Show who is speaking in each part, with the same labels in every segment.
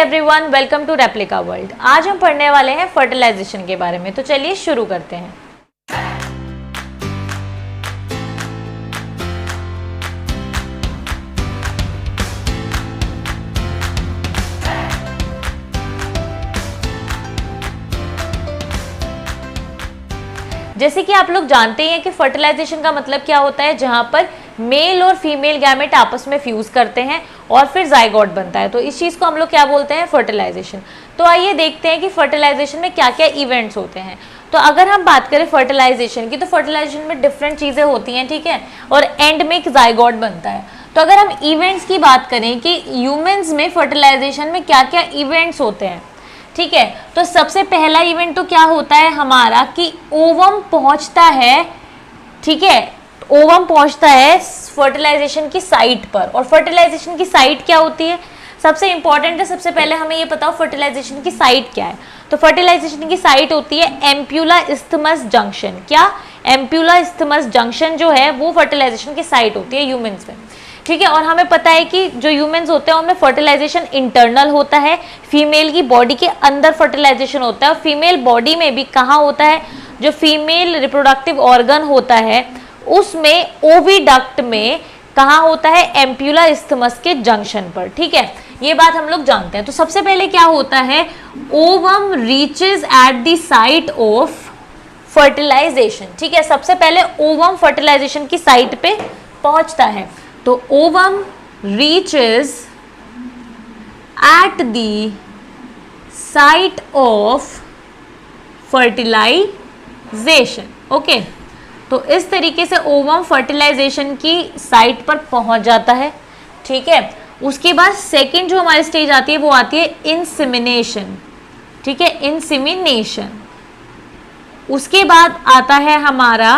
Speaker 1: Everyone, welcome to replica world. आज हम पढ़ने वाले हैं फर्टिलाइजेशन के बारे में। तो चलिए शुरू करते हैं। जैसे कि आप लोग जानते हैं कि फर्टिलाइजेशन का मतलब क्या होता है, जहां पर मेल और फीमेल गैमेट आपस में फ्यूज करते हैं और फिर जाइगोट बनता है। तो इस चीज को हम लोग क्या बोलते हैं, फर्टिलाइजेशन। तो आइए देखते हैं कि फर्टिलाइजेशन में क्या क्या इवेंट्स होते हैं। तो अगर हम बात करें फर्टिलाइजेशन की, तो फर्टिलाइजेशन में डिफरेंट चीजें होती हैं, ठीक है, और एंड में एक जाइगोट बनता है। तो अगर हम इवेंट्स की बात करें कि ह्यूमंस में फर्टिलाइजेशन में क्या क्या इवेंट्स होते हैं, ठीक है, तो सबसे पहला इवेंट तो क्या होता है हमारा कि ओवम पहुंचता है, ठीक है, ओवम पहुंचता है फर्टिलाइजेशन की साइट पर। और फर्टिलाइजेशन की साइट क्या होती है, सबसे इंपॉर्टेंट है, सबसे पहले हमें ये पता हो फर्टिलाइजेशन की साइट क्या है। तो फर्टिलाइजेशन की साइट होती है एम्प्यूला इस्थमस जंक्शन। क्या, एम्प्यूला इस्थमस जंक्शन जो है वो फर्टिलाइजेशन की साइट होती है ह्यूमंस में, ठीक है। और हमें पता है कि जो ह्यूमंस होते हैं उनमें फर्टिलाइजेशन इंटरनल होता है, फीमेल की बॉडी के अंदर फर्टिलाइजेशन होता है। और फीमेल बॉडी में भी कहाँ होता है, जो फीमेल रिप्रोडक्टिव ऑर्गन होता है उसमें ओविडक्ट में कहाँ होता है, एम्प्यूला इस्थमस के जंक्शन पर, ठीक है, ये बात हम लोग जानते हैं। तो सबसे पहले क्या होता है, ovum reaches at the site of fertilization, ठीक है, सबसे पहले ओवम फर्टिलाइजेशन की साइट पे पहुंचता है। तो ovum reaches at the site of fertilization, okay. तो इस तरीके से ओवम फर्टिलाइजेशन की साइट पर पहुंच जाता है, ठीक है। उसके बाद सेकंड जो हमारी स्टेज आती है वो आती है इंसेमिनेशन, ठीक है, इंसेमिनेशन। उसके बाद आता है हमारा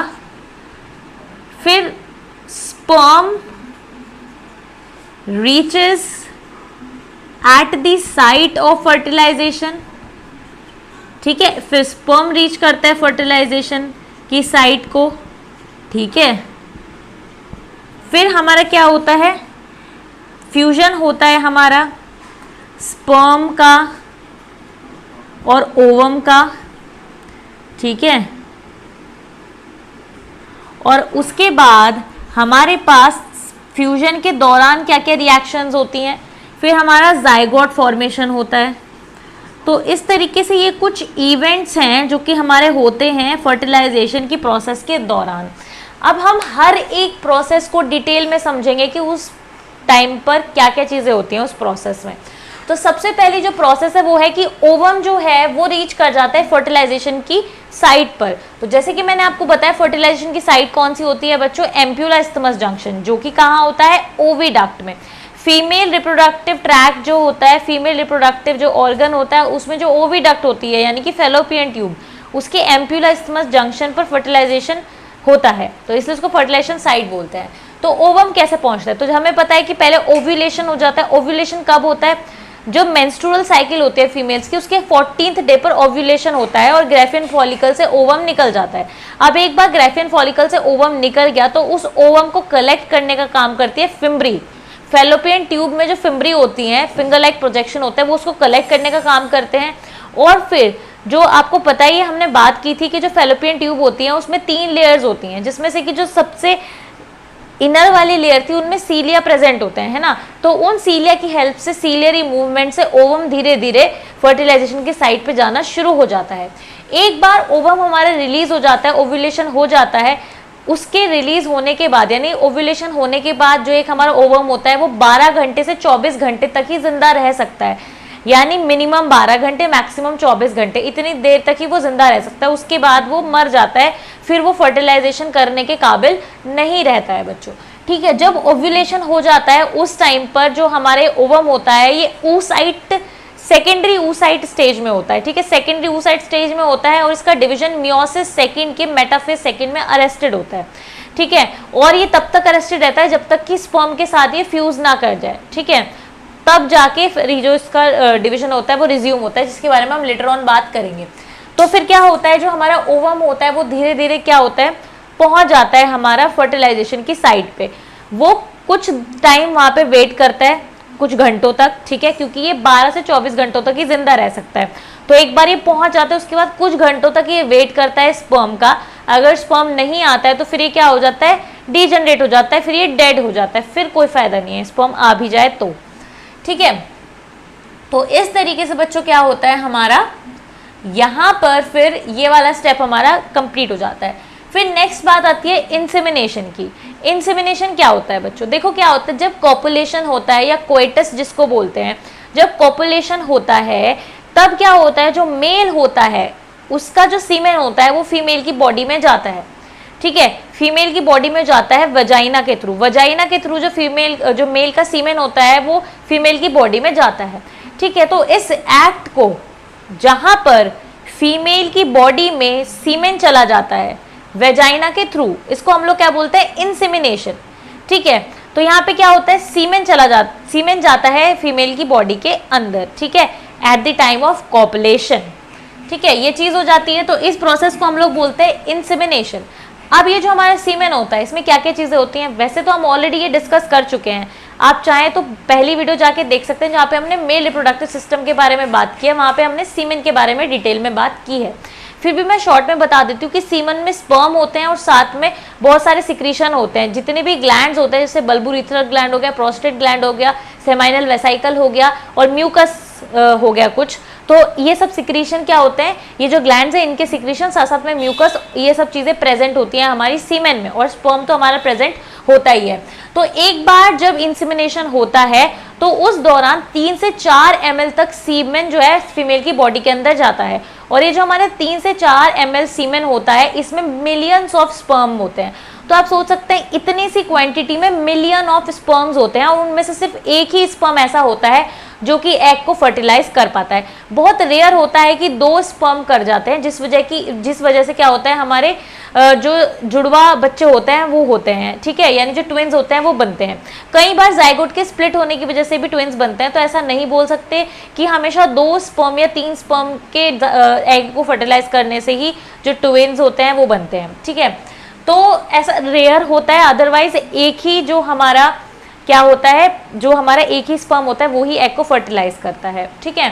Speaker 1: फिर sperm reaches at the site of fertilization, ठीक है, फिर स्पर्म रीच करता है फर्टिलाइजेशन की साइट को, ठीक है। फिर हमारा क्या होता है, फ्यूजन होता है हमारा स्पर्म का और ओवम का, ठीक है। और उसके बाद हमारे पास फ्यूजन के दौरान क्या क्या रिएक्शंस होती हैं, फिर हमारा जाइगोट फॉर्मेशन होता है। तो इस तरीके से ये कुछ इवेंट्स हैं जो कि हमारे होते हैं फर्टिलाइजेशन की प्रोसेस के दौरान। अब हम हर एक प्रोसेस को डिटेल में समझेंगे कि उस टाइम पर क्या क्या चीज़ें होती हैं उस प्रोसेस में। तो सबसे पहली जो प्रोसेस है वो है कि ओवम जो है वो रीच कर जाता है फर्टिलाइजेशन की साइट पर। तो जैसे कि मैंने आपको बताया फर्टिलाइजेशन की साइट कौन सी होती है बच्चों, एम्प्यूला इस्थमस जंक्शन, जो कि कहाँ होता है, ओविडक्ट में। फीमेल रिप्रोडक्टिव ट्रैक जो होता है, फीमेल रिप्रोडक्टिव जो ऑर्गन होता है उसमें जो ओविडक्ट होती है यानी कि फैलोपियन ट्यूब, उसके एम्प्यूला इस्थमस जंक्शन पर फर्टिलाइजेशन होता है, तो इसलिए उसको फर्टिलाइजेशन साइट बोलते हैं। तो ओवम कैसे पहुंचता है, तो हमें पता है कि पहले ओव्यूलेशन हो जाता है। ओव्यूलेशन कब होता है, जो मेंस्ट्रुअल साइकिल होती है फीमेल्स की उसके 14th डे पर ओव्यूलेशन होता है और ग्रेफियन फॉलिकल से ओवम निकल जाता है। अब एक बार ग्रेफियन फॉलिकल से ओवम निकल गया तो उस ओवम को कलेक्ट करने का काम करती है फिम्बरी। फैलोपियन ट्यूब में जो फिम्बरी होती हैं, फिंगर लाइक प्रोजेक्शन होता है, वो उसको कलेक्ट करने का काम करते हैं। और फिर जो आपको पता ही है, हमने बात की थी कि जो फैलोपियन ट्यूब होती हैं उसमें 3 लेयर्स होती हैं, जिसमें से कि जो सबसे इनर वाली लेयर थी उनमें सीलिया प्रेजेंट होते हैं, है ना। तो उन सीलिया की हेल्प से, सीलियरी मूवमेंट से ओवम धीरे धीरे फर्टिलाइजेशन की साइट पे जाना शुरू हो जाता है। एक बार ओवम हमारा रिलीज हो जाता है, ओव्यूलेशन हो जाता है, उसके रिलीज होने के बाद यानी ओव्यूलेशन होने के बाद जो एक हमारा ओवम होता है वो 12 घंटे से 24 घंटे तक ही जिंदा रह सकता है, यानी मिनिमम 12 घंटे मैक्सिमम 24 घंटे, इतनी देर तक ही वो जिंदा रह सकता है। उसके बाद वो मर जाता है, फिर वो फर्टिलाइजेशन करने के काबिल नहीं रहता है बच्चों, ठीक है। जब ओव्यूलेशन हो जाता है उस टाइम पर जो हमारे ओवम होता है ये oocyte सेकेंडरी oocyte स्टेज में होता है, ठीक है, सेकेंडरी oocyte स्टेज में होता है और इसका डिवीजन मियोसिस सेकेंड के मेटाफेज सेकेंड में अरेस्टेड होता है, ठीक है। और ये तब तक अरेस्टेड रहता है जब तक कि स्पर्म के साथ ये फ्यूज ना कर जाए, ठीक है, तब जाके जो इसका डिवीजन होता है वो रिज्यूम होता है, जिसके बारे में हम लेटर ऑन बात करेंगे। तो फिर क्या होता है, जो हमारा ओवम होता है वो धीरे धीरे क्या होता है, पहुंच जाता है हमारा फर्टिलाइजेशन की साइट पे। वो कुछ टाइम वहां पे वेट करता है कुछ घंटों तक, ठीक है, क्योंकि ये 12 से 24 घंटों तक ही जिंदा रह सकता है। तो एक बार ये पहुंच जाता है, उसके बाद कुछ घंटों तक ये वेट करता है स्पर्म का। अगर स्पर्म नहीं आता है तो फिर ये क्या हो जाता है, डीजनरेट हो जाता है, फिर ये डेड हो जाता है, फिर कोई फायदा नहीं है स्पर्म आ भी जाए तो, ठीक है। तो इस तरीके से बच्चों क्या होता है हमारा, यहाँ पर फिर ये वाला स्टेप हमारा कंप्लीट हो जाता है। फिर नेक्स्ट बात आती है इंसेमिनेशन की। इंसेमिनेशन क्या होता है बच्चों, देखो क्या होता है, जब कॉपुलेशन होता है या कोइटस जिसको बोलते हैं, जब कॉपुलेशन होता है तब क्या होता है, जो मेल होता है उसका जो सीमेन होता है वो फीमेल की बॉडी में जाता है, ठीक है, फीमेल की बॉडी में जाता है वजाइना के थ्रू। वजाइना के थ्रू जो मेल का सीमेन होता है वो फीमेल की बॉडी में जाता है, ठीक है। तो इस एक्ट को जहां पर फीमेल की बॉडी में सीमेन चला जाता है वेजाइना के थ्रू, इसको हम लोग क्या बोलते हैं, इंसेमिनेशन, ठीक है। तो यहाँ पे क्या होता है, सीमेन जाता है फीमेल की बॉडी के अंदर, ठीक है, at the time of copulation, ठीक है, ये चीज हो जाती है। तो इस प्रोसेस को हम लोग बोलते हैं इंसेमिनेशन। अब ये जो हमारा सीमेन होता है इसमें क्या क्या चीजें होती हैं, वैसे तो हम ऑलरेडी ये डिस्कस कर चुके हैं, आप चाहें तो पहली वीडियो जाके देख सकते हैं जहाँ पे हमने मेल रिप्रोडक्टिव सिस्टम के बारे में बात की है, वहाँ पे हमने सीमेन के बारे में डिटेल में बात की है। फिर भी मैं शॉर्ट में बता देती हूँ कि सीमन में स्पर्म होते हैं और साथ में बहुत सारे सिक्रीशन होते हैं, जितने भी ग्लैंड्स होते हैं, जैसे बल्बुरिथरल ग्लैंड हो गया, प्रोस्टेट ग्लैंड हो गया, सेमाइनल वेसाइकल हो गया और म्यूकस हो गया कुछ। तो ये सब सिक्रीशन क्या होते हैं, ये जो ग्लैंड्स हैं इनके सिक्रीशन साथ साथ में म्यूकस, ये सब चीजें प्रेजेंट होती हैं हमारी सीमेन में, और स्पर्म तो हमारा प्रेजेंट होता ही है। तो एक बार जब इंसेमिनेशन होता है तो उस दौरान 3 से 4 ml तक सीमेन जो है फीमेल की बॉडी के अंदर जाता है, और ये जो हमारे 3 से 4 ml सीमेन होता है इसमें मिलियंस ऑफ स्पर्म होते हैं। तो आप सोच सकते हैं इतनी सी क्वांटिटी में मिलियन ऑफ स्पर्म्स होते हैं, और उनमें से सिर्फ एक ही स्पर्म ऐसा होता है जो कि एग को फर्टिलाइज कर पाता है। बहुत रेयर होता है कि 2 स्पर्म कर जाते हैं, जिस वजह से क्या होता है, हमारे जो जुड़वा बच्चे होते हैं वो होते हैं, ठीक है, यानी जो ट्विन्स होते हैं वो बनते हैं। कई बार जाइगोट के स्प्लिट होने की वजह से भी ट्विन्स बनते हैं, तो ऐसा नहीं बोल सकते कि हमेशा 2 स्पर्म या 3 स्पर्म के एग को फर्टिलाइज करने से ही जो ट्विन्स होते हैं वो बनते हैं, ठीक है। तो ऐसा रेयर होता है, अदरवाइज एक ही जो हमारा क्या होता है, जो हमारा एक ही स्पर्म होता है वो ही एग को फर्टिलाइज करता है, ठीक है।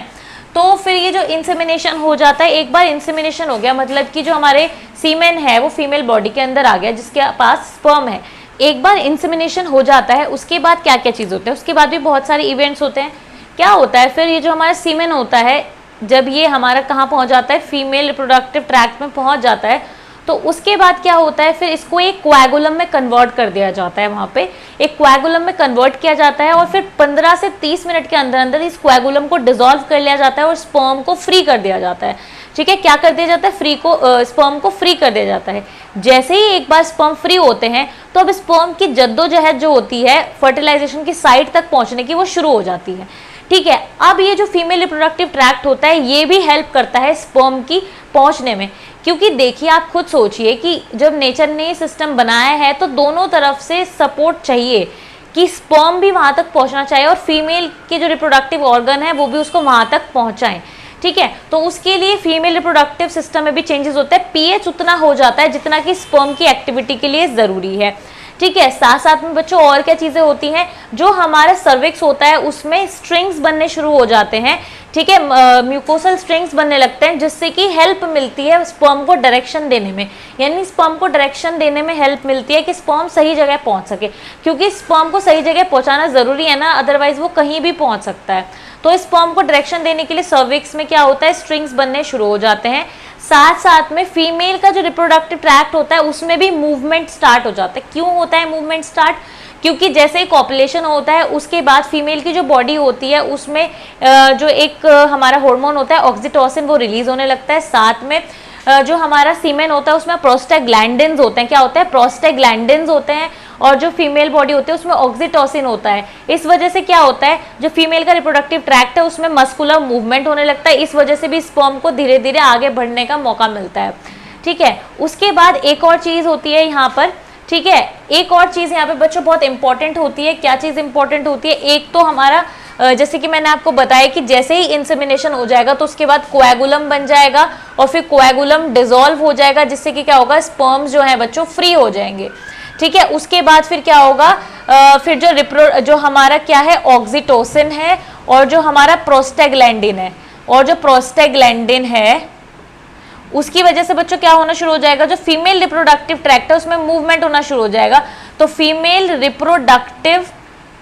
Speaker 1: तो फिर ये जो इंसेमिनेशन हो जाता है, एक बार इंसेमिनेशन हो गया मतलब कि जो हमारे सीमेन है वो फीमेल बॉडी के अंदर आ गया जिसके पास स्पर्म है। एक बार इंसेमिनेशन हो जाता है उसके बाद क्या क्या चीज़ होते हैं, उसके बाद भी बहुत सारे इवेंट्स होते हैं। क्या होता है फिर, ये जो हमारा सीमेन होता है जब ये हमारा कहाँ पहुँच जाता है, फीमेल रिप्रोडक्टिव ट्रैक्ट में पहुँच जाता है, तो उसके बाद क्या होता है, फिर इसको एक कोएगुलम में कन्वर्ट कर दिया जाता है, वहाँ पे एक कोएगुलम में कन्वर्ट किया जाता है, और फिर 15 से 30 मिनट के अंदर अंदर इस कोएगुलम को डिसॉल्व कर लिया जाता है और स्पर्म को फ्री कर दिया जाता है, ठीक है। क्या कर दिया जाता है, स्पर्म को फ्री कर दिया जाता है। जैसे ही एक बार स्पर्म फ्री होते हैं तो अब स्पर्म की जद्दोजहद जो होती है फर्टिलाइजेशन की साइट तक पहुँचने की, वो शुरू हो जाती है, ठीक है। अब ये जो फीमेल रिप्रोडक्टिव ट्रैक्ट होता है ये भी हेल्प करता है स्पर्म की पहुंचने में, क्योंकि देखिए आप खुद सोचिए कि जब नेचर ने ये सिस्टम बनाया है तो दोनों तरफ से सपोर्ट चाहिए कि स्पर्म भी वहां तक पहुंचना चाहिए और फीमेल के जो रिप्रोडक्टिव ऑर्गन है वो भी उसको वहां तक पहुंचाएं, ठीक है। तो उसके लिए फीमेल रिप्रोडक्टिव सिस्टम में भी चेंजेस होते हैं, पीएच उतना हो जाता है जितना कि स्पर्म की एक्टिविटी के लिए जरूरी है, ठीक है। साथ साथ में बच्चों और क्या चीजें होती हैं, जो हमारा सर्विक्स होता है उसमें स्ट्रिंग्स बनने शुरू हो जाते हैं, ठीक है, म्यूकोसल स्ट्रिंग्स बनने लगते हैं, जिससे कि हेल्प मिलती है स्पर्म को डायरेक्शन देने में, यानी स्पर्म को डायरेक्शन देने में हेल्प मिलती है कि स्पर्म सही जगह पहुंच सके, क्योंकि स्पर्म को सही जगह पहुंचाना जरूरी है ना, अदरवाइज वो कहीं भी पहुंच सकता है। तो स्पर्म को डायरेक्शन देने के लिए सर्विक्स में क्या होता है, स्ट्रिंग्स बनने शुरू हो जाते हैं। साथ साथ में फीमेल का जो रिप्रोडक्टिव ट्रैक्ट होता है उसमें भी मूवमेंट स्टार्ट हो जाता है। क्यों होता है मूवमेंट स्टार्ट, क्योंकि जैसे ही कॉपुलेशन होता है उसके बाद फीमेल की जो बॉडी होती है उसमें जो एक हमारा हार्मोन होता है ऑक्सीटोसिन, वो रिलीज होने लगता है। साथ में जो हमारा सीमेन होता है उसमें प्रोस्टाग्लैंडिन्स होते हैं। क्या होता है, प्रोस्टाग्लैंडिन्स होते हैं, और जो फीमेल बॉडी होती है उसमें ऑक्सीटोसिन होता है। इस वजह से क्या होता है, जो फीमेल का रिप्रोडक्टिव ट्रैक्ट है उसमें मस्कुलर मूवमेंट होने लगता है, इस वजह से भी स्पर्म को धीरे धीरे आगे बढ़ने का मौका मिलता है, ठीक है। उसके बाद एक और चीज होती है यहाँ पर, ठीक है, एक और चीज यहाँ पे बच्चों बहुत इंपॉर्टेंट होती है। क्या चीज इंपॉर्टेंट होती है, एक तो हमारा जैसे कि मैंने आपको बताया कि जैसे ही इंसेमिनेशन हो जाएगा तो उसके बाद कोएगुलम बन जाएगा और फिर कोएगुलम डिसॉल्व हो जाएगा, जिससे कि क्या होगा, स्पर्म्स जो है बच्चों फ्री हो जाएंगे, ठीक है। उसके बाद फिर क्या होगा, फिर जो हमारा क्या है ऑक्सीटोसिन है, और जो हमारा प्रोस्टाग्लैंडिन है, और जो प्रोस्टाग्लैंडिन है उसकी वजह से बच्चों क्या होना शुरू हो जाएगा, जो फीमेल रिप्रोडक्टिव ट्रैक्ट है उसमें मूवमेंट होना शुरू हो जाएगा। तो फीमेल रिप्रोडक्टिव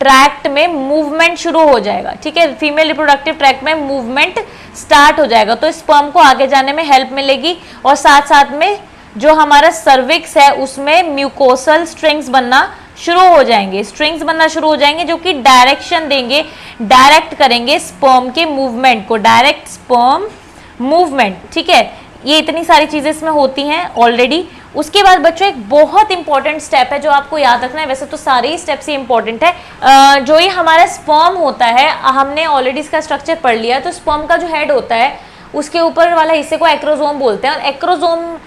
Speaker 1: ट्रैक्ट में मूवमेंट शुरू हो जाएगा, ठीक है। फीमेल रिप्रोडक्टिव ट्रैक्ट में मूवमेंट स्टार्ट हो जाएगा, तो स्पर्म को आगे जाने में हेल्प मिलेगी, और साथ साथ में जो हमारा सर्विक्स है उसमें म्यूकोसल स्ट्रिंग्स बनना शुरू हो जाएंगे, स्ट्रिंग्स बनना शुरू हो जाएंगे, जो कि डायरेक्शन देंगे, डायरेक्ट करेंगे स्पर्म के मूवमेंट को, डायरेक्ट स्पर्म मूवमेंट, ठीक है। ये इतनी सारी चीजें इसमें होती हैं ऑलरेडी। उसके बाद बच्चों एक बहुत इंपॉर्टेंट स्टेप है जो आपको याद रखना है, वैसे तो सारे ही स्टेप्स ही इंपॉर्टेंट है। जो ये हमारा स्पर्म होता है, हमने ऑलरेडी इसका स्ट्रक्चर पढ़ लिया है। तो स्पर्म का जो हेड होता है उसके ऊपर वाला हिस्से को एक्रोसोम बोलते हैं, और एक्रोसोम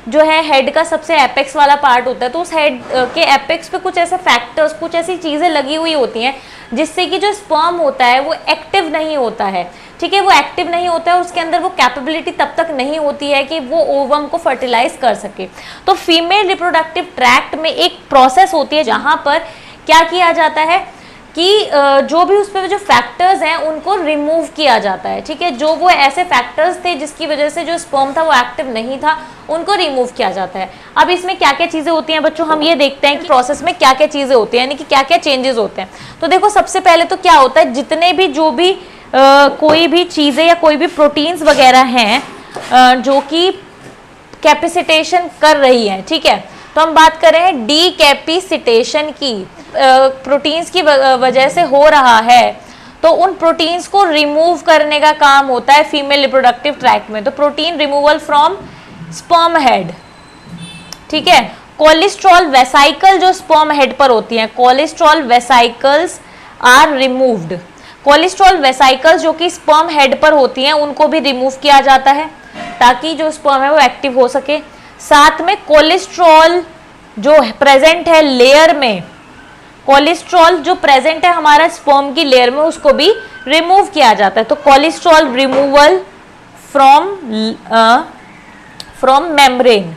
Speaker 1: जो है हेड का सबसे एपेक्स वाला पार्ट होता है। तो उस हेड के एपेक्स पे कुछ ऐसे फैक्टर्स, कुछ ऐसी चीजें लगी हुई होती हैं जिससे कि जो स्पर्म होता है वो एक्टिव नहीं होता है, ठीक है। वो एक्टिव नहीं होता है और उसके अंदर वो कैपेबिलिटी तब तक नहीं होती है कि वो ओवम को फर्टिलाइज कर सके। तो फीमेल रिप्रोडक्टिव ट्रैक्ट में एक प्रोसेस होती है जहां पर क्या किया जाता है कि जो भी उस पर जो फैक्टर्स हैं उनको रिमूव किया जाता है, ठीक है। जो वो ऐसे फैक्टर्स थे जिसकी वजह से जो स्पर्म था वो एक्टिव नहीं था, उनको रिमूव किया जाता है। अब इसमें क्या क्या चीजें होती हैं बच्चों, हम ये देखते हैं कि प्रोसेस में क्या क्या चीजें होती हैं, यानी कि क्या क्या चेंजेस होते हैं। तो देखो सबसे पहले तो क्या होता है, जितने भी जो भी कोई भी चीजें या कोई भी प्रोटीन्स वगैरह हैं जो कि कैपेसिटेशन कर रही है, ठीक है। तो हम बात कर रहे हैं डीकैपेसिटेशन की, प्रोटीन्स की वजह से हो रहा है, तो उन प्रोटीन्स को रिमूव करने का काम होता है फीमेल रिप्रोडक्टिव ट्रैक्ट में। तो protein removal from sperm head, ठीक है। कोलेस्ट्रॉल वेसाइकल जो स्पर्म हेड पर होती हैं, cholesterol vesicles are removed. Cholesterol vesicles जो कि स्पर्म हेड पर होती हैं उनको भी रिमूव किया जाता है ताकि जो स्पर्म है वो एक्टिव हो सके। साथ में कोलेस्ट्रॉल जो प्रेजेंट है लेयर में, कोलेस्ट्रॉल जो प्रेजेंट है हमारा स्पर्म की लेयर में उसको भी रिमूव किया जाता है। तो कोलेस्ट्रॉल रिमूवल फ्रॉम मेम्ब्रेन,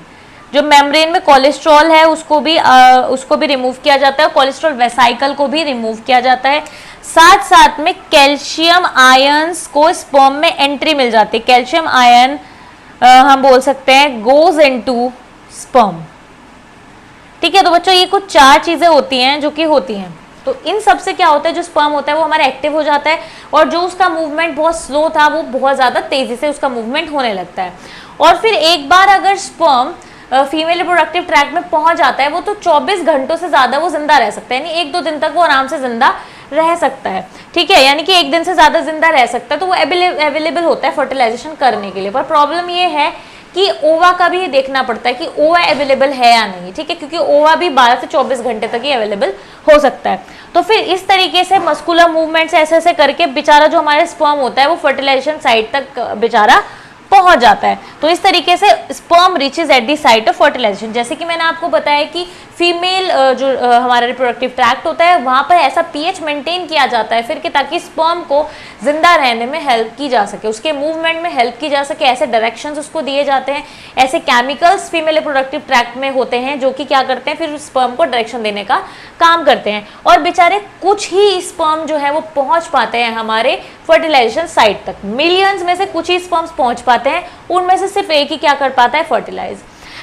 Speaker 1: जो मेम्ब्रेन में कोलेस्ट्रॉल है उसको भी रिमूव किया जाता है, कोलेस्ट्रॉल वेसाइकल को भी रिमूव किया जाता है। साथ साथ में कैल्शियम आयंस को स्पर्म में एंट्री मिल जाती है, कैल्शियम आयन हम बोल सकते हैं गोज इनटू स्पर्म, ठीक है। तो बच्चों ये कुछ 4 चीजें होती हैं जो कि होती हैं। तो इन सब से क्या होता है, जो स्पर्म होता है वो हमारा एक्टिव हो जाता है, और जो उसका मूवमेंट बहुत स्लो था वो बहुत ज्यादा तेजी से उसका मूवमेंट होने लगता है। और फिर एक बार अगर स्पर्म फीमेल रिप्रोडक्टिव ट्रैक्ट में पहुंच जाता है वो तो 24 घंटों से ज्यादा वो जिंदा रह सकता है, यानी 1-2 दिन तक वो आराम से जिंदा रह सकता है, ठीक है। यानी कि 1 दिन से ज्यादा जिंदा रह सकता है, तो वो अवेलेबल होता है फर्टिलाइजेशन करने के लिए। पर प्रॉब्लम ये है कि ओवा का भी देखना पड़ता है कि ओवा अवेलेबल है या नहीं, ठीक है, क्योंकि ओवा भी 12 से 24 घंटे तक ही अवेलेबल हो सकता है। तो फिर इस तरीके से मस्कुलर मूवमेंट से ऐसे करके बेचारा जो हमारे स्पर्म होता है वो फर्टिलाइजेशन साइट तक बेचारा पहुंच जाता है। तो इस तरीके से sperm reaches at the site of fertilization. जैसे कि मैंने आपको बताया कि फीमेल जो हमारा रिप्रोडक्टिव ट्रैक्ट होता है वहां पर ऐसा पीएच मेंटेन किया जाता है फिर कि ताकि स्पर्म को जिंदा रहने में हेल्प की जा सके, उसके मूवमेंट में हेल्प की जा सके। ऐसे डायरेक्शंस उसको दिए जाते हैं, ऐसे केमिकल्स फीमेल रिप्रोडक्टिव ट्रैक्ट में होते हैं जो कि क्या करते हैं, फिर स्पर्म को डायरेक्शन देने का काम करते हैं। और बेचारे कुछ ही स्पर्म जो है वो पहुंच पाते हैं हमारे फर्टिलाइजेशन साइट तक। मिलियंस में से कुछ ही स्पर्म्स पहुंच पाते हैं, उनमें से सिर्फ एक ही क्या कर पाता है, फर्टिलाइज,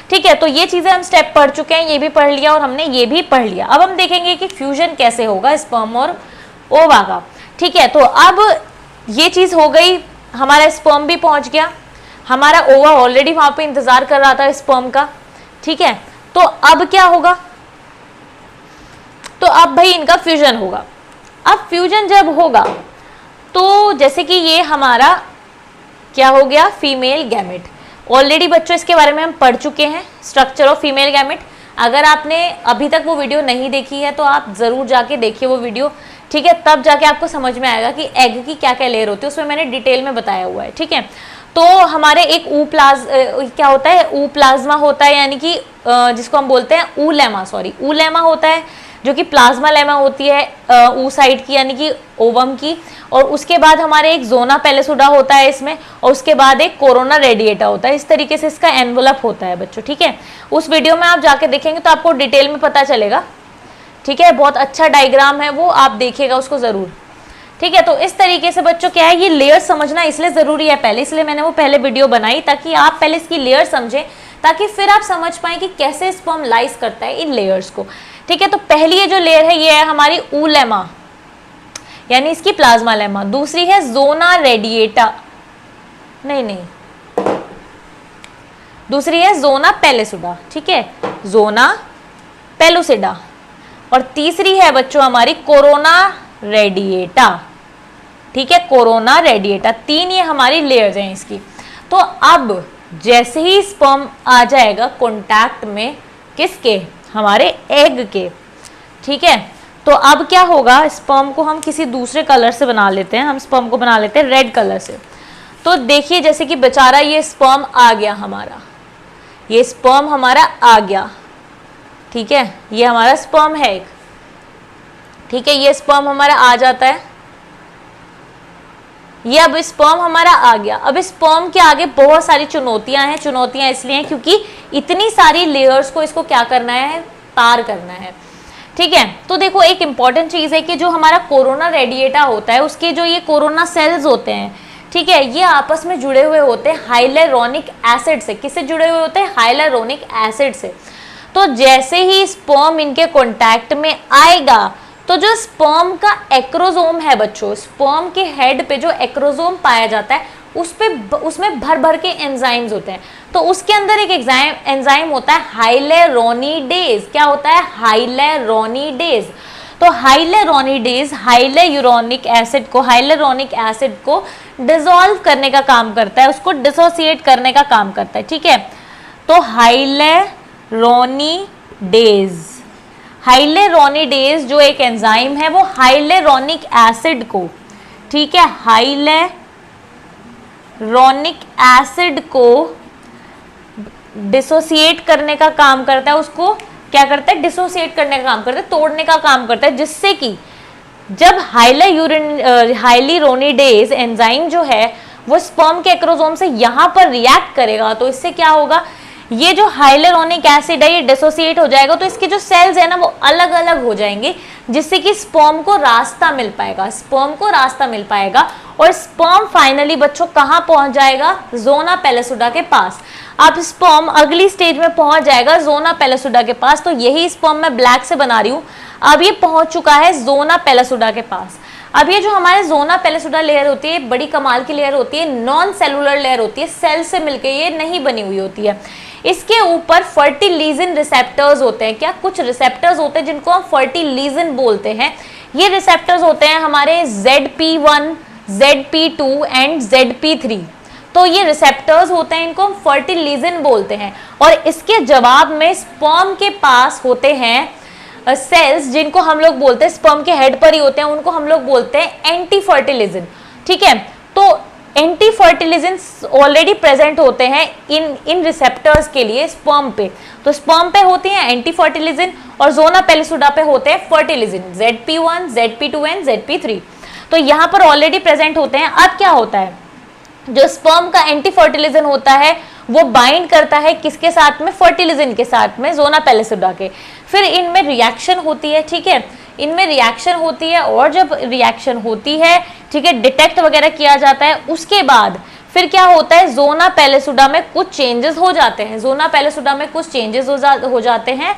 Speaker 1: ठीक है। तो ये चीजें हम स्टेप पढ़ चुके हैं, ये भी पढ़ लिया और हमने ये भी पढ़ लिया। अब हम देखेंगे कि फ्यूजन कैसे होगा स्पर्म और ओवा का, ठीक है। तो अब ये चीज हो गई, हमारा स्पर्म भी पहुंच गया, हमारा ओवा ऑलरेडी वहां पे इंतजार कर रहा था स्पर्म का, ठीक है। तो अब क्या होगा, तो अब भाई इनका फ्यूजन होगा। अब फ्यूजन जब होगा तो जैसे कि ये हमारा क्या हो गया, फीमेल गैमेट। ऑलरेडी बच्चों इसके बारे में हम पढ़ चुके हैं, स्ट्रक्चर ऑफ फीमेल गैमेट। अगर आपने अभी तक वो वीडियो नहीं देखी है तो आप जरूर जाके देखिए वो वीडियो, ठीक है। तब जाके आपको समझ में आएगा कि एग की क्या क्या लेयर होती है, उसमें मैंने डिटेल में बताया हुआ है, ठीक है। तो हमारे एक क्या होता है, ऊ प्लाज्मा होता है, यानी कि जिसको हम बोलते हैं ऊलेमा, ऊलेमा होता है। जो कि प्लाज्मा लेमा होती है oocyte की यानी कि ओवम की, और उसके बाद हमारे एक जोना पेलिसुडा होता है इसमें, और उसके बाद एक कोरोना रेडिएटा होता है। इस तरीके से इसका एनवलप होता है बच्चों, ठीक है। उस वीडियो में आप जाके देखेंगे तो आपको डिटेल में पता चलेगा, ठीक है। बहुत अच्छा डायग्राम है वो, आप देखिएगा उसको जरूर, ठीक है। तो इस तरीके से बच्चों क्या है, ये लेयर समझना इसलिए जरूरी है पहले, इसलिए मैंने वो पहले वीडियो बनाई ताकि आप पहले इसकी लेयर समझें, ताकि फिर आप समझ पाए कि कैसे स्पर्म लाइज करता है इन लेयर्स को, ठीक है। तो पहली ये जो लेयर है ये है हमारी ऊलेमा यानी इसकी प्लाज्मा लेमा, दूसरी है जोना रेडिएटा, नहीं, दूसरी है जोना पेलिसुडा, ठीक है, जोना पेलुसिडा, और तीसरी है बच्चों हमारी कोरोना रेडिएटा, ठीक है, कोरोना रेडिएटा। 3 ये हमारी लेयर्स हैं इसकी। तो अब जैसे ही स्पर्म आ जाएगा कांटेक्ट में किसके, हमारे एग के, ठीक है, तो अब क्या होगा, स्पर्म को हम किसी दूसरे कलर से बना लेते हैं, हम स्पर्म को बना लेते हैं रेड कलर से। तो देखिए जैसे कि बेचारा ये स्पर्म आ गया हमारा, ये स्पर्म हमारा आ गया, ठीक है, ये हमारा स्पर्म है एक, ठीक है, ये स्पर्म हमारा आ जाता है, ये अब स्पर्म हमारा आ गया। अब स्पर्म के आगे बहुत सारी चुनौतियां हैं, चुनौतियां इसलिए हैं क्योंकि इतनी सारी लेयर्स को इसको क्या करना है, पार करना है, ठीक है। तो देखो एक इंपॉर्टेंट चीज है कि जो हमारा कोरोना रेडिएटा होता है उसके जो ये कोरोना सेल्स होते हैं, ठीक है, ये आपस में जुड़े हुए होते हैं हाइलुरोनिक एसिड से। किससे जुड़े हुए होते हैं, हाइलुरोनिक एसिड से। तो जैसे ही स्पर्म इनके कांटेक्ट में आएगा तो जो स्पर्म का एक्रोसोम है बच्चों, स्पर्म के हेड पे जो एक्रोसोम पाया जाता है उसमें भर भर के एंजाइम्स होते हैं। तो उसके अंदर एक एंजाइम होता है हाइलेरोनिडेज। क्या होता है, हाइलेरोनिडेज। तो हाइलेरोनिडेज हाइलेयूरोनिक एसिड को डिसॉल्व करने का काम करता है, उसको डिसोसिएट करने का काम करता है, ठीक है। तो हाइलेरोनिडेज जो एक एंजाइम है वो हाइलेरोनिक एसिड को, ठीक है, हाइलेरोनिक एसिड को डिसोसिएट करने का काम करता है, उसको क्या करता है, डिसोसिएट करने का काम करता है, तोड़ने का काम करता है, जिससे कि जब हाइलेरोनिडेज एंजाइम जो है वो स्पर्म के एक्रोसोम से यहां पर रिएक्ट करेगा तो इससे क्या होगा, ये जो हाइलेरोनिक एसिड है ये डिसोसिएट हो जाएगा, तो इसके जो सेल्स है ना वो अलग अलग हो जाएंगे, जिससे कि स्पर्म को रास्ता मिल पाएगा, और स्पर्म फाइनली बच्चों कहां पहुंच जाएगा, जोना पेलिसुडा के पास। अब स्पर्म अगली स्टेज में पहुंच जाएगा जोना पेलिसुडा के पास। तो यही स्पर्म मैं ब्लैक से बना रही हूं, अब ये पहुंच चुका है जोना पेलिसुडा के पास। अब ये जो हमारे जोना पेलिसुडा लेयर होती है बड़ी कमाल की लेयर होती है, नॉन सेलुलर लेयर होती है, सेल से मिलकर ये नहीं बनी हुई होती है। इसके ऊपर फर्टिलिजन रिसेप्टर्स होते हैं। क्या, कुछ रिसेप्टर्स होते हैं जिनको हम फर्टिलिजन बोलते हैं। ये रिसेप्टर्स होते हैं हमारे ZP1, ZP2 एंड ZP3। तो ये रिसेप्टर्स होते हैं, इनको हम फर्टिलिजन बोलते हैं। और इसके जवाब में स्पर्म के पास होते हैं सेल्स जिनको हम लोग बोलते हैं, स्पर्म के हेड पर ही होते हैं, उनको हम लोग बोलते हैं एंटी फर्टिलिजन, ठीक है। तो एंटी फर्टिलिजन ऑलरेडी प्रेजेंट होते हैं इन रिसेप्टर्स के लिए स्पर्म पे। तो स्पर्म पे होती हैं एंटी फर्टिलिजन और जोना पेलिसुडा पे होते हैं फर्टिलिजन, ZP1, ZP2 एंड ZP3। तो यहाँ पर ऑलरेडी प्रेजेंट होते हैं। अब क्या होता है, जो स्पर्म का एंटी फर्टिलिजन होता है वो बाइंड करता है किसके साथ में, फर्टिलिजन के साथ में, जोना पेलिसुडा के। फिर इनमें रिएक्शन होती है, ठीक है, इनमें रिएक्शन होती है, और जब रिएक्शन होती है, ठीक है, डिटेक्ट वगैरह किया जाता है, उसके बाद फिर क्या होता है, जोना पेलिसुडा में कुछ चेंजेस हो जाते हैं, हो जाते हैं,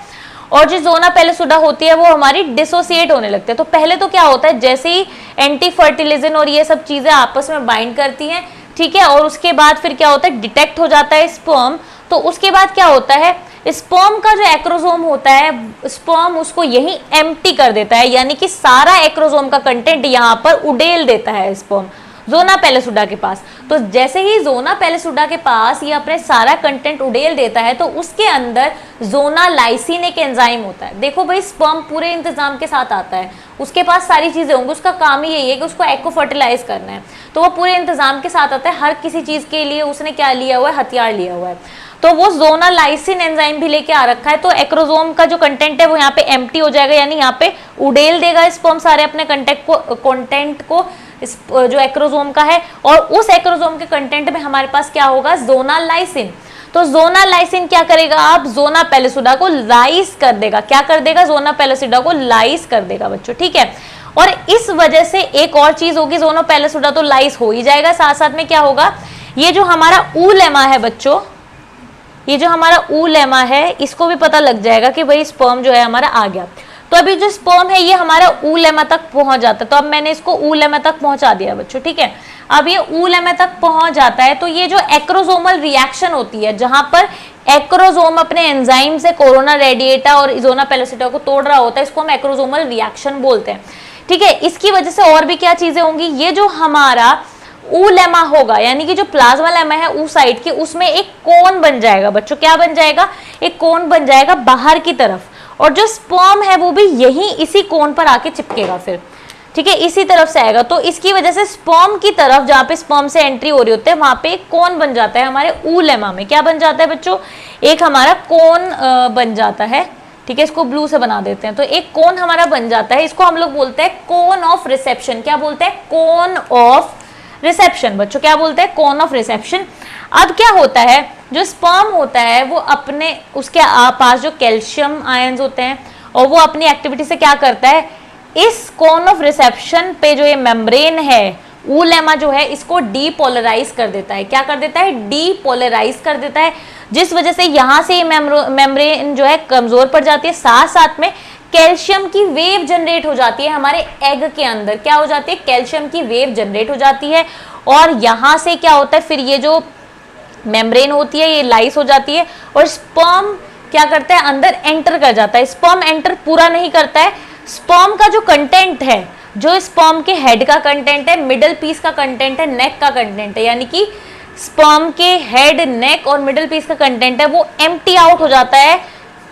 Speaker 1: और जो जोना पेलिसुडा होती है वो हमारी डिसोसिएट होने लगते हैं। तो पहले तो क्या होता है, जैसे ही एंटी फर्टिलिजन और ये सब चीजें आपस में बाइंड करती हैं, ठीक है, और उसके बाद फिर क्या होता है, डिटेक्ट हो जाता है स्पर्म। तो उसके बाद क्या होता है, स्पर्म का जो एक्रोसोम होता है, स्पर्म उसको यही एम्प्टी कर देता है, यानी कि सारा एक्रोसोम का कंटेंट यहाँ पर उड़ेल देता है स्पर्म जोना पेलिसुडा के पास। तो जैसे ही जोना पेलिसुडा के पास ये अपने सारा कंटेंट उड़ेल देता है तो उसके अंदर जोना लाइसिन एक एंजाइम होता है। देखो भाई, स्पर्म पूरे इंतजाम के साथ आता है, उसके पास सारी चीजें होंगी, उसका काम ही यही है कि उसको एक्को फर्टिलाइज करना है, तो वो पूरे इंतजाम के साथ आता है। हर किसी चीज के लिए उसने क्या लिया हुआ है, हथियार लिया हुआ है। तो वो ज़ोनालाइसिन एंजाइम भी लेके आ रखा है। तो एक्रोसोम का जो कंटेंट है वो यहाँ पे एम्प्टी हो जाएगा, यानी यहाँ पे उड़ेल देगा स्पर्म सारे अपने कंटेंट को इस जो एक्रोसोम का है, और उस एक्रोसोम के कंटेंट में हमारे पास क्या होगा, ज़ोनालाइसिन। तो ज़ोनालाइसिन क्या करेगा, आप ज़ोना पेलिसुडा को लाइस कर देगा। क्या कर देगा, ज़ोना पेलिसुडा को लाइस कर देगा बच्चों, ठीक है। और इस वजह से एक और चीज होगी, ज़ोना पेलिसुडा तो लाइस हो ही जाएगा, साथ साथ में क्या होगा, ये जो हमारा ऊलेमा है बच्चों, ये जो हमारा ऊलेमा है, इसको भी पता लग जाएगा कि भाई स्पर्म जो है हमारा आ गया। तो अभी जो स्पर्म है ये हमारा ऊलेमा तक पहुंच जाता है, तो अब मैंने इसको ऊलेमा तक पहुंचा दिया बच्चों, ठीक है। अब ये ऊलेमा तक पहुंच जाता है, तो ये जो एक्रोसोमल रिएक्शन होती है, जहां पर एक्रोसोम अपने एंजाइम से कोरोना रेडिएटा और ज़ोना पेलिसुडा को तोड़ रहा होता है, इसको हम एक्रोसोमल रिएक्शन बोलते हैं, ठीक है। इसकी वजह से और भी क्या चीजें होंगी, ये जो हमारा ऊलेमा होगा, यानी कि जो प्लाज्मा लेमा है ऊ साइड की, उसमें एक कोन बन जाएगा बच्चों। क्या बन जाएगा, एक कोन बन जाएगा बाहर की तरफ, और जो स्पर्म है वो भी यही इसी कोन पर आके चिपकेगा फिर, ठीक है, इसी तरफ से आएगा। तो इसकी वजह से स्पर्म की तरफ, जहाँ पे स्पर्म से एंट्री हो रही होती है, वहां पे एक कोन बन जाता है हमारे ऊलेमा में। क्या बन जाता है बच्चों, एक हमारा कोन बन जाता है, ठीक है। इसको ब्लू से बना देते हैं, तो एक कोन हमारा बन जाता है, इसको हम लोग बोलते हैं कोन ऑफ रिसेप्शन। क्या बोलते हैं, कोन ऑफ रिसेप्शन बच्चों, क्या बोलते हैं, कोन ऑफ रिसेप्शन। अब क्या होता है, जो स्पर्म होता है वो अपने उसके पास जो कैल्शियम आयंस होते हैं, और वो अपनी एक्टिविटी से क्या करता है, इस कोन ऑफ रिसेप्शन पे जो ये मेम्ब्रेन है, ऊलेमा जो है, इसको डीपोलराइज कर देता है। क्या कर देता है, डीपोलराइज कर देता है, जिस वजह से यहाँ से ये मेम्ब्रेन जो है कमजोर पड़ जाती है। साथ साथ में कैल्शियम की वेव जनरेट हो जाती है हमारे एग के अंदर। क्या हो जाती है, कैल्शियम की वेव जनरेट हो जाती है, और यहाँ से क्या होता है, फिर ये जो मेम्ब्रेन होती है ये लाइस हो जाती है, और स्पर्म क्या करता है, अंदर एंटर कर जाता है। स्पर्म एंटर पूरा नहीं करता है, स्पर्म का जो कंटेंट है, जो स्पर्म के हेड का कंटेंट है, मिडल पीस का कंटेंट है, नेक का कंटेंट है, यानी कि स्पर्म के हेड, नेक और मिडल पीस का कंटेंट है वो एम्प्टी आउट हो जाता है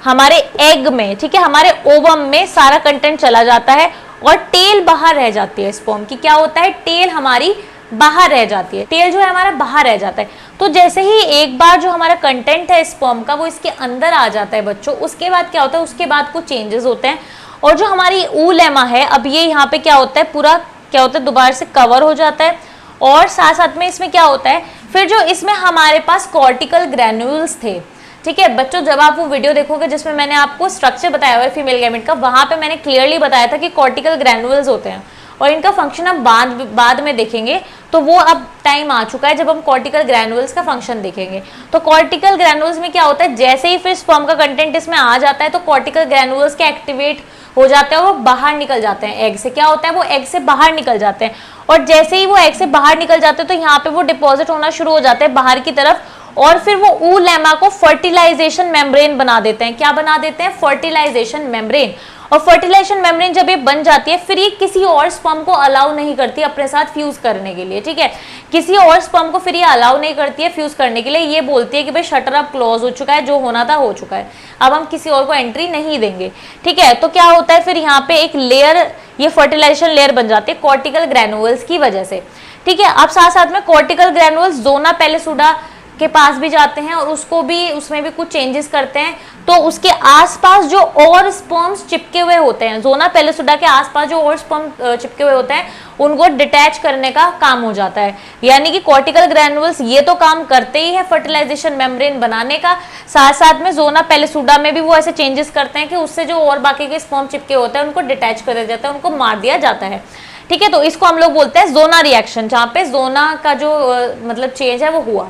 Speaker 1: हमारे एग में, ठीक है। हमारे ओवम में सारा कंटेंट चला जाता है, और टेल बाहर रह जाती है स्पर्म की। क्या होता है, टेल हमारी बाहर रह जाती है, टेल जो है हमारा बाहर रह जाता है। तो जैसे ही एक बार जो हमारा कंटेंट है स्पर्म का वो इसके अंदर आ जाता है बच्चों, उसके बाद क्या होता है, उसके बाद कुछ चेंजेस होते हैं, और जो हमारी ऊलेमा है, अब ये यहाँ पे क्या होता है, पूरा क्या होता है, दोबारा से कवर हो जाता है। और साथ साथ में इसमें क्या होता है, फिर जो इसमें हमारे पास कॉर्टिकल ग्रैन्यूल्स थे, ठीक है बच्चों। जब आप वो वीडियो देखोगे जिसमें मैंने आपको स्ट्रक्चर बताया हुआ है फीमेल गैमेट का, वहां पे मैंने क्लियरली बताया था कि कॉर्टिकल ग्रैन्यूल्स होते हैं, और इनका फंक्शन हम बाद में देखेंगे। तो वो अब टाइम आ चुका है जब हम कॉर्टिकल ग्रैन्यूल्स का फंक्शन देखेंगे। तो कॉर्टिकल ग्रैन्यूल्स में क्या होता है, जैसे ही फिर स्पर्म का कंटेंट इसमें आ जाता है, तो कॉर्टिकल ग्रैन्यूल्स के एक्टिवेट हो जाते हैं, वो बाहर निकल जाते हैं एग से। क्या होता है, वो एग से बाहर निकल जाते हैं, और जैसे ही वो एग से बाहर निकल जाते हैं तो यहाँ पे वो डिपॉजिट होना शुरू हो जाते हैं बाहर की तरफ, और फिर वो ऊलेमा को फर्टिलाइजेशन मेम्ब्रेन बना देते हैं। क्या बना देते हैं, फर्टिलाइजेशन मेम्ब्रेन। और फर्टिलाइजेशन मेम्ब्रेन जब ये बन जाती है, फिर ये किसी और स्पर्म को अलाउ नहीं करती अपने साथ फ्यूज करने के लिए, ठीक है। किसी और स्पर्म को फिर ये अलाउ नहीं करती है फ्यूज करने के लिए, ये बोलती है कि भाई शटर अब क्लोज हो चुका है, जो होना था हो चुका है, अब हम किसी और को एंट्री नहीं देंगे, ठीक है। तो क्या होता है, फिर यहाँ पे एक लेयर, ये फर्टिलाइजेशन लेयर बन जाती है कॉर्टिकल ग्रैन्यूल्स की वजह से, ठीक है। अब साथ साथ में कॉर्टिकल ग्रैन्यूल्स ज़ोना पेलिसुडा के पास भी जाते हैं, और उसको भी, उसमें भी कुछ चेंजेस करते हैं। तो उसके आसपास जो और स्पर्म्स चिपके हुए होते हैं, ज़ोना पेलिसुडा के आसपास जो और स्पर्म चिपके हुए होते हैं, उनको डिटैच करने का काम हो जाता है। यानी कि कॉर्टिकल ग्रैन्यूल्स ये तो काम करते ही है फर्टिलाइजेशन मेम्ब्रेन बनाने का, साथ साथ में ज़ोना पेलिसुडा में भी वो ऐसे चेंजेस करते हैं कि उससे जो और बाकी के स्पर्म चिपके होते हैं उनको डिटैच कर दिया जाता है, उनको मार दिया जाता है, ठीक है। तो इसको हम लोग बोलते हैं ज़ोना रिएक्शन, जहाँ पे ज़ोना का जो मतलब चेंज है वो हुआ।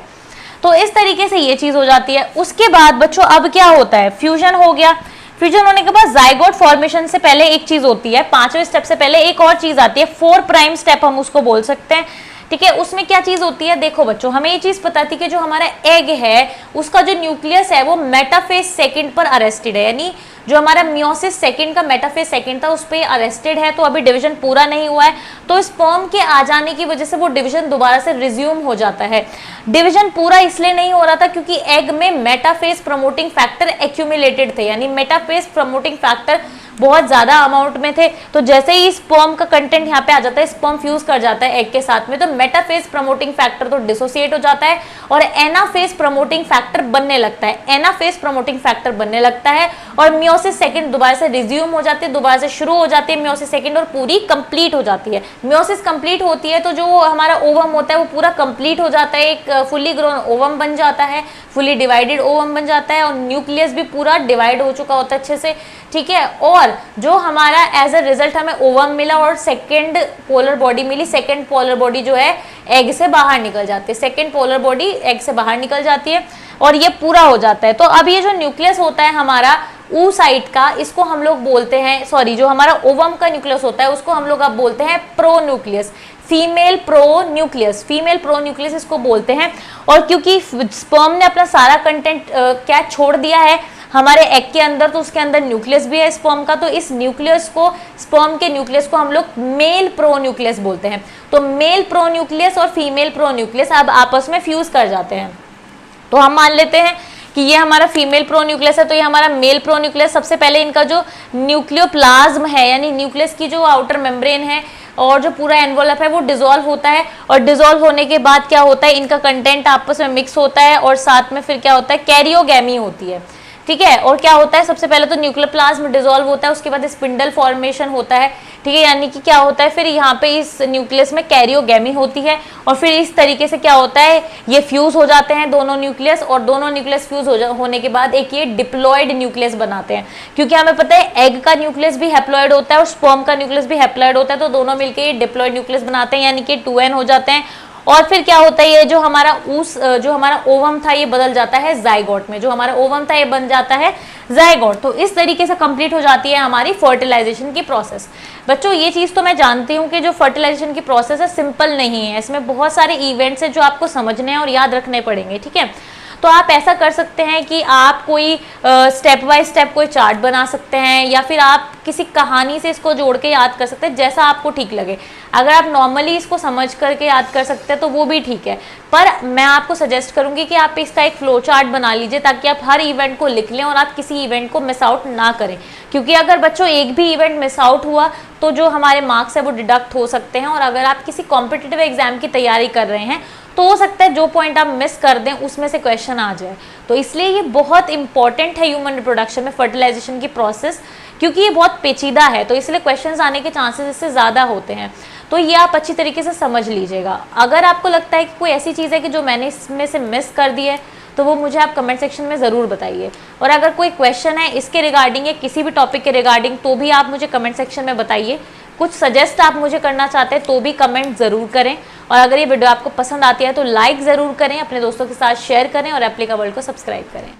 Speaker 1: तो इस तरीके से ये चीज हो जाती है। उसके बाद बच्चों अब क्या होता है, फ्यूजन हो गया। फ्यूजन होने के बाद जाइगोट फॉर्मेशन से पहले एक चीज होती है, 5वें स्टेप से पहले एक और चीज आती है, 4 प्राइम स्टेप हम उसको बोल सकते हैं, ठीक है। उसमें क्या चीज होती है, देखो बच्चों, हमें ये चीज पता थी कि जो हमारा एग है उसका जो न्यूक्लियस है वो मेटाफेज सेकंड पर अरेस्टेड है, यानी जो हमारा मियोसिस सेकंड का मेटाफेज सेकंड था उस पर अरेस्टेड है, तो अभी डिवीजन पूरा नहीं हुआ है। तो स्पर्म के आ जाने की वजह से वो डिवीजन दोबारा से रिज्यूम हो जाता है। डिवीजन पूरा इसलिए नहीं हो रहा था क्योंकि एग में मेटाफेज प्रमोटिंग फैक्टर एक्यूमुलेटेड थे, यानी मेटाफेज प्रमोटिंग फैक्टर बहुत ज़्यादा अमाउंट में थे, तो जैसे ही स्पर्म का कंटेंट यहाँ पे आ जाता है, स्पर्म फ्यूज कर जाता है एग के साथ में, तो मेटाफेज प्रमोटिंग फैक्टर तो डिसोसिएट हो जाता है और एनाफेज प्रमोटिंग फैक्टर बनने लगता है, एनाफेज प्रमोटिंग फैक्टर बनने लगता है और मियोसिस सेकंड दोबारा से रिज्यूम हो जाती है, दोबारा से शुरू हो जाती है मियोसिस सेकंड और पूरी कंप्लीट हो जाती है। मियोसिस कंप्लीट होती है तो जो हमारा ओवम होता है वो पूरा कंप्लीट हो जाता है, एक फुली ग्रोन ओवम बन जाता है, फुली डिवाइडेड ओवम बन जाता है और न्यूक्लियस भी पूरा डिवाइड हो चुका होता है अच्छे से, ठीक है। और जो हमारा एज अ रिजल्ट हमें ओवम मिला और सेकेंड पोलर बॉडी मिली, सेकेंड पोलर बॉडी जो है एग से बाहर निकल जाती है, सेकेंड पोलर बॉडी एग से बाहर निकल जाती है और ये पूरा हो जाता है। तो अब ये जो न्यूक्लियस होता है हमारा ऊ साइड का, इसको हम लोग बोलते हैं, सॉरी, जो हमारा ओवम का न्यूक्लियस होता है उसको हम लोग अब बोलते हैं pro nucleus, female pro nucleus, female pro nucleus इसको बोलते हैं। और क्योंकि स्पर्म ने अपना सारा कंटेंट क्या छोड़ दिया है हमारे एग के अंदर, तो उसके अंदर न्यूक्लियस भी है स्पर्म का, तो इस न्यूक्लियस को, स्पर्म के न्यूक्लियस को हम लोग मेल प्रो न्यूक्लियस बोलते हैं। तो मेल प्रो न्यूक्लियस और फीमेल प्रो न्यूक्लियस अब आपस में फ्यूज कर जाते हैं। तो हम मान लेते हैं कि ये हमारा फीमेल प्रो न्यूक्लियस है, तो ये हमारा मेल प्रो न्यूक्लियस, सबसे पहले इनका जो न्यूक्लियोप्लाज्म है यानी न्यूक्लियस की जो आउटर मेम्ब्रेन है और जो पूरा एनवलप है वो डिसॉल्व होता है और डिसॉल्व होने के बाद क्या होता है, इनका कंटेंट आपस में मिक्स होता है और साथ में फिर क्या होता है, कैरियोगैमी होती है, ठीक है। और क्या होता है, सबसे पहले तो न्यूक्लियोप्लाज्म डिसॉल्व होता है, उसके बाद स्पिंडल फॉर्मेशन होता है, ठीक है, यानी कि क्या होता है फिर यहाँ पे इस न्यूक्लियस में कैरियोगैमी होती है और फिर इस तरीके से क्या होता है, ये फ्यूज हो जाते हैं दोनों न्यूक्लियस और दोनों न्यूक्लियस फ्यूज होने के बाद एक ये डिप्लॉयड न्यूक्लियस बनाते हैं। क्योंकि हमें पता है एग का न्यूक्लियस भी हैप्लॉयड होता है और स्पर्म का न्यूक्लियस भी हैप्लॉयड होता है, तो दोनों मिलकर ये डिप्लॉयड न्यूक्लियस बनाते हैं यानी कि 2n हो जाते हैं। और फिर क्या होता है, ये जो हमारा ओवम था ये बदल जाता है जाइगोट में, जो हमारा ओवम था ये बन जाता है जाइगोट। तो इस तरीके से कंप्लीट हो जाती है हमारी फर्टिलाइजेशन की प्रोसेस। बच्चों ये चीज़ तो मैं जानती हूँ कि जो फर्टिलाइजेशन की प्रोसेस है सिंपल नहीं है, इसमें बहुत सारे इवेंट्स हैं जो आपको समझने हैं और याद रखने पड़ेंगे, ठीक है। तो आप ऐसा कर सकते हैं कि आप कोई स्टेप बाय स्टेप कोई चार्ट बना सकते हैं या फिर आप किसी कहानी से इसको जोड़ के याद कर सकते हैं, जैसा आपको ठीक लगे। अगर आप नॉर्मली इसको समझ करके याद कर सकते हैं तो वो भी ठीक है, पर मैं आपको सजेस्ट करूंगी कि आप इसका एक फ्लो चार्ट बना लीजिए ताकि आप हर इवेंट को लिख लें और आप किसी इवेंट को मिस आउट ना करें। क्योंकि अगर बच्चों एक भी इवेंट मिस आउट हुआ तो जो हमारे मार्क्स है वो डिडक्ट हो सकते हैं। और अगर आप किसी कॉम्पिटिटिव एग्जाम की तैयारी कर रहे हैं तो हो सकता है जो पॉइंट आप मिस कर दें उसमें से क्वेश्चन आ जाए। तो इसलिए ये बहुत इंपॉर्टेंट है ह्यूमन रिप्रोडक्शन में फर्टिलाइजेशन की प्रोसेस, क्योंकि ये बहुत पेचीदा है, तो इसलिए क्वेश्चंस आने के चांसेस इससे ज़्यादा होते हैं। तो ये आप अच्छी तरीके से समझ लीजिएगा। अगर आपको लगता है कि कोई ऐसी चीज़ है कि जो मैंने इसमें से मिस कर दी है तो वो मुझे आप कमेंट सेक्शन में ज़रूर बताइए। और अगर कोई क्वेश्चन है इसके रिगार्डिंग या किसी भी टॉपिक के रिगार्डिंग तो भी आप मुझे कमेंट सेक्शन में बताइए। कुछ सजेस्ट आप मुझे करना चाहते हैं तो भी कमेंट ज़रूर करें। और अगर ये वीडियो आपको पसंद आती है तो लाइक ज़रूर करें, अपने दोस्तों के साथ शेयर करें और एप्लिका वर्ल्ड को सब्सक्राइब करें।